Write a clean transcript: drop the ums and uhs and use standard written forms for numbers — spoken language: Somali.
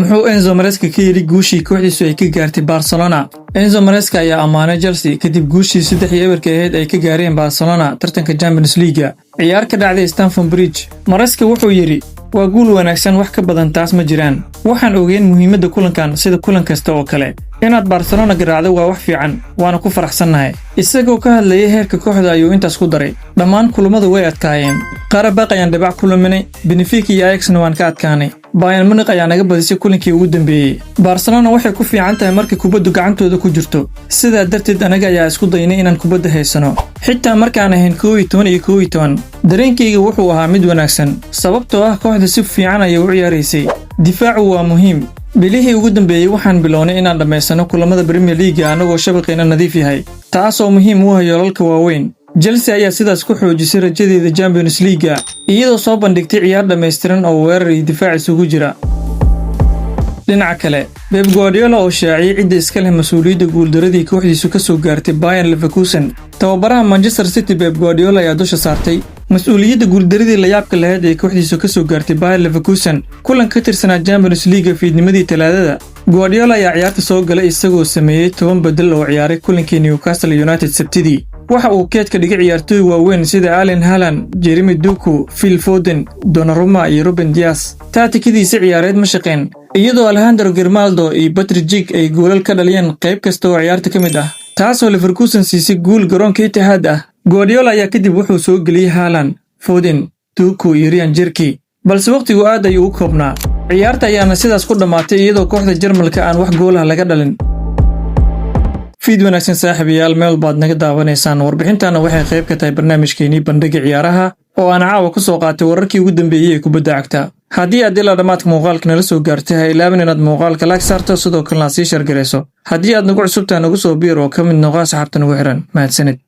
muxuu Enzo Maresca ka yiri guushii kooxdiisu ay ka gaartay Barcelona? Enzo Maresca ayaa amaanay Chelsea kadib guushii 3-2 ahayd ay ka gaareen Barcelona tartanka Champions League ciyaar ka dhacday Stamford Bridge. Maresca wuxuu yiri waa guul wanaagsan, wax ka badan taas ma jiraan. Waxaan ogeyn muhiimadda kulankan sida kulan kasta oo kale. inaad Barcelona garaacdo waa wax fiican, waana ku faraxsanahay. Isagoo ka hadlayay heerka kooxda ayuu intaas ku daray. Dhammaan kulamada way adkaayeen. Qarabaq ayaan dhibac kulaminay, Benfica iyo Ajax waan ka adkaanay. Bayern Munich ayaa naga badisay kulankii ugu dambeeyay. Barcelona waxay ku fiican tahay markii kubaddu gacantooda ku jirto. Sidaa darteed anaga ayaa isku daynay inaan kubadda haysano. Xitaa markaan ahayn 11 dareenkayga wuxuu ahaa mid wanaagsan, sababtoo ah kooxda si fiican ayay u ciyaaraysay. Difaacu waa muhiim. bilihii ugu dambeeyay waxaan bilownay inaan dhameysano kulamada Premier League anagoo shabaqeena nadiif yahay, taasoo muhiim u ah yoolalka waaweyn. Chelsea ayaa sidaas ku xoojisay rajadeeda Champions League iyadoo soo bandhigtay ciyaar dhameystiran oo weerar iyo difaac isugu jira. dhinaca kale, Pep Guardiola oo shaaciyay cidda iska leh mas'uuliyadda guuldaradii kooxdiisu ka soo gaartay Bayer Leverkusen. Tababaraha Manchester City Pep Guardiola ayaa dusha saartay mas'uuliyadda guuldaradii la yaabka lahayd ee kooxdiisu ka soo gaartay Bayer Leverkusen kulan ka tirsanaa Champions League fiidnimadii Talaadada. Guardiola ayaa ciyaarta soo galay isagoo sameeyay 10 bedel oo ciyaaray kulankii Newcastle United Sabtidii. waxa uu keedka dhigay ciyaartoy waaweyn sida Erling Haaland, Jeremy Doku, Phil Foden, Donnarumma iyo Ruben Dias. Tactikidiisa ciyaareed ma shaqeyn, iyadoo Alejandro Grimaldo iyo Patrick Schick ay goolal ka dhaliyeen qayb kasta oo ciyaarta ka mid ah, taasoo Leverkusen siisay guul garoonka Etihad ah. Guardiola ayaa kadib wuxuu soo geliyay Haaland, Foden, Doku iyo Ryan Cherki, balse waqtigu aad ayuu u koobnaa. ciyaarta ayaana sidaas ku dhamaatay iyadoo kooxda Jarmalka aan wax gool ah laga dhalin. fiid wanaagsan saaxiibayaal, meel baad naga daawanaysaan. warbixintana waxay qayb ka tahay barnaamijkeennii bandhiga ciyaaraha oo aan caawa ku soo qaatay wararkii ugu dambeeyay ee kubadda cagta. haddii aad ilaa dhamaadka muuqaalka nala soo gaartay, ha ilaawin inaad muuqaalka like saarto, sidoo kalena sii share gareyso. haddii aad nagu cusubtahay nagu soo biir oo ka mid noqo asxaabta nagu xiran. mahadsanid.